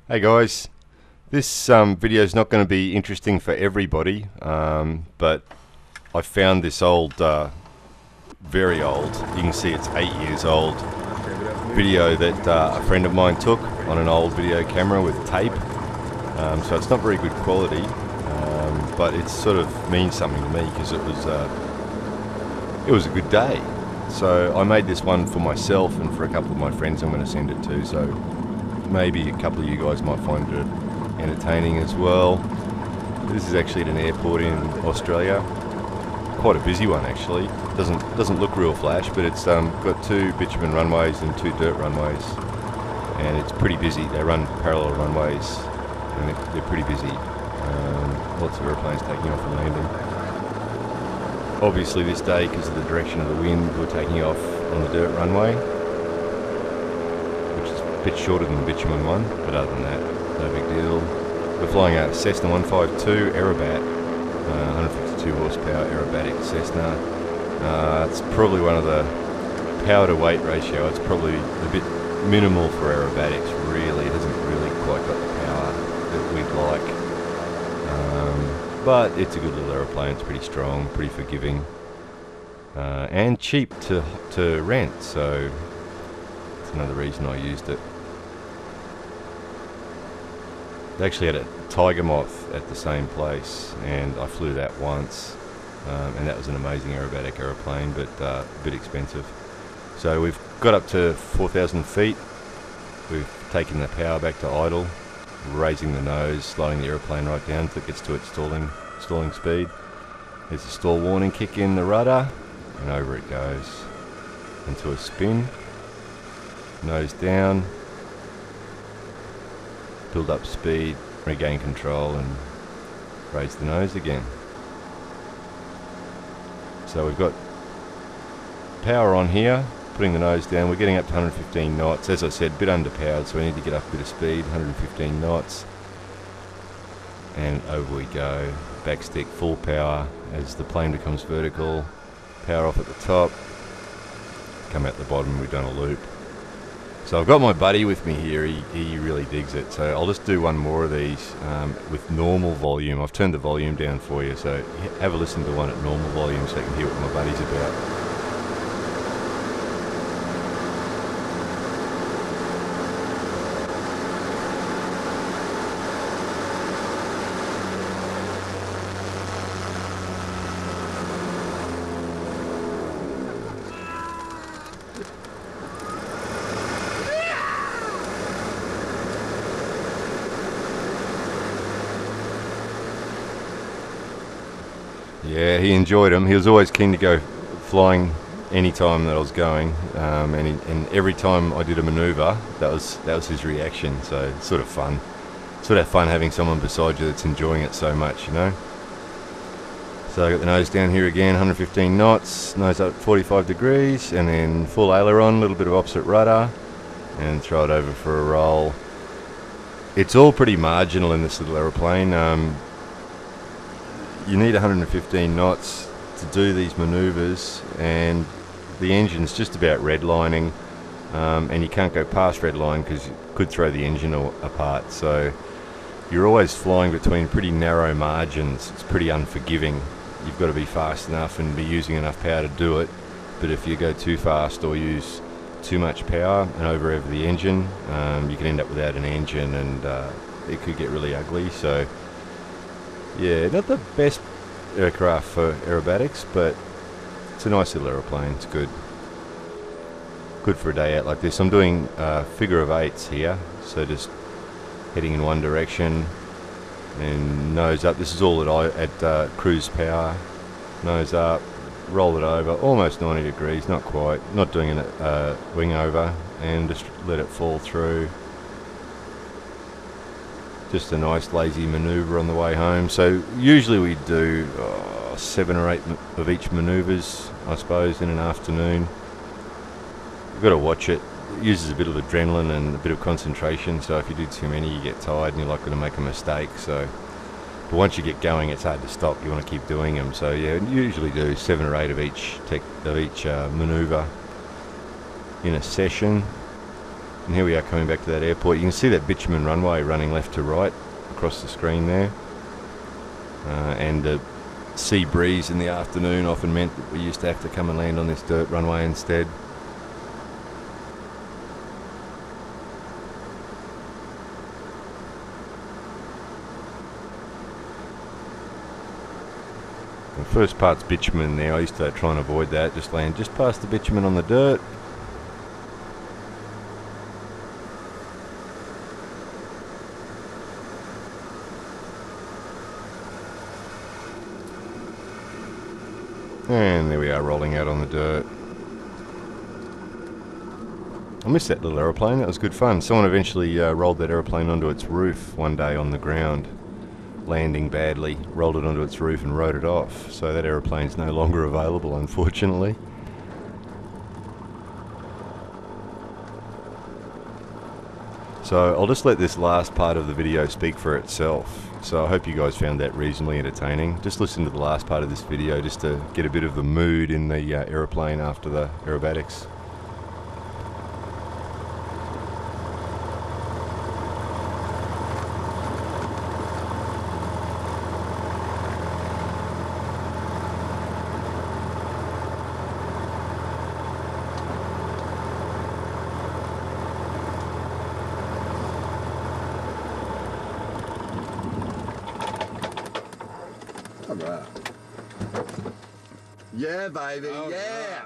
Hey guys, this video is not going to be interesting for everybody, but I found this old, very old, you can see it's 8 years old, video that a friend of mine took on an old video camera with tape. So it's not very good quality, but it sort of means something to me because it was a good day. So I made this one for myself and for a couple of my friends I'm going to send it to, so maybe a couple of you guys might find it entertaining as well. This is actually at an airport in Australia. Quite a busy one actually. Doesn't look real flash, but it's got 2 bitumen runways and 2 dirt runways, and it's pretty busy. They run parallel runways, and they're pretty busy. Lots of airplanes taking off and landing. Obviously this day, because of the direction of the wind, we're taking off on the dirt runway, which is a bit shorter than the bitumen one, but other than that, no big deal. We're flying a Cessna 152 Aerobat, 152 horsepower aerobatic Cessna. It's probably one of the power to weight ratio. It's probably a bit minimal for aerobatics, really. It hasn't really quite got the power that we'd like. But it's a good little aeroplane. It's pretty strong, pretty forgiving, and cheap to rent, so that's another reason I used it. They actually had a Tiger Moth at the same place, and I flew that once, and that was an amazing aerobatic aeroplane, but a bit expensive. So we've got up to 4,000 feet. We've taken the power back to idle, raising the nose, slowing the aeroplane right down until it gets to its stalling speed. There's a stall warning kick in the rudder, and over it goes into a spin. Nose down, build up speed, regain control, and raise the nose again. So we've got power on here, putting the nose down. We're getting up to 115 knots. As I said, a bit underpowered, so we need to get up a bit of speed, 115 knots. And over we go. Backstick, full power as the plane becomes vertical. Power off at the top. Come out the bottom, we've done a loop. So I've got my buddy with me here, he really digs it. So I'll just do one more of these with normal volume. I've turned the volume down for you, so have a listen to one at normal volume so you can hear what my buddy's about. Yeah, he enjoyed them. He was always keen to go flying any time that I was going, and every time I did a manoeuvre, that was his reaction. So it's sort of fun. Sort of fun having someone beside you that's enjoying it so much, you know. So I got the nose down here again, 115 knots, nose up 45 degrees, and then full aileron, a little bit of opposite rudder, and throw it over for a roll. It's all pretty marginal in this little aeroplane. You need 115 knots to do these manoeuvres, and the engine's just about redlining, and you can't go past redline because you could throw the engine apart. So you're always flying between pretty narrow margins. It's pretty unforgiving. You've got to be fast enough and be using enough power to do it, but if you go too fast or use too much power and over the engine, you can end up without an engine, and it could get really ugly. So yeah, not the best aircraft for aerobatics, but it's a nice little aeroplane. It's good for a day out like this. I'm doing figure of eights here, so just heading in one direction and nose up. This is all at cruise power. Nose up, roll it over, almost 90 degrees, not quite, not doing a wing over, and just let it fall through. Just a nice lazy manoeuvre on the way home. So usually we do 7 or 8 of each manoeuvres, I suppose, in an afternoon. You've got to watch it. It uses a bit of adrenaline and a bit of concentration, so if you do too many you get tired and you're likely to make a mistake. So, but once you get going it's hard to stop. You want to keep doing them. So yeah, usually do 7 or 8 of each manoeuvre in a session. And here we are coming back to that airport. You can see that bitumen runway running left to right across the screen there. And the sea breeze in the afternoon often meant that we used to have to come and land on this dirt runway instead. The first part's bitumen there. I used to try and avoid that, just land just past the bitumen on the dirt. And there we are, rolling out on the dirt. I missed that little aeroplane, that was good fun. Someone eventually rolled that aeroplane onto its roof one day on the ground, landing badly, rolled it onto its roof and rode it off. So that aeroplane's no longer available, unfortunately. So I'll just let this last part of the video speak for itself. So I hope you guys found that reasonably entertaining. Just listen to the last part of this video just to get a bit of the mood in the aeroplane after the aerobatics. All right. Yeah, baby, yeah.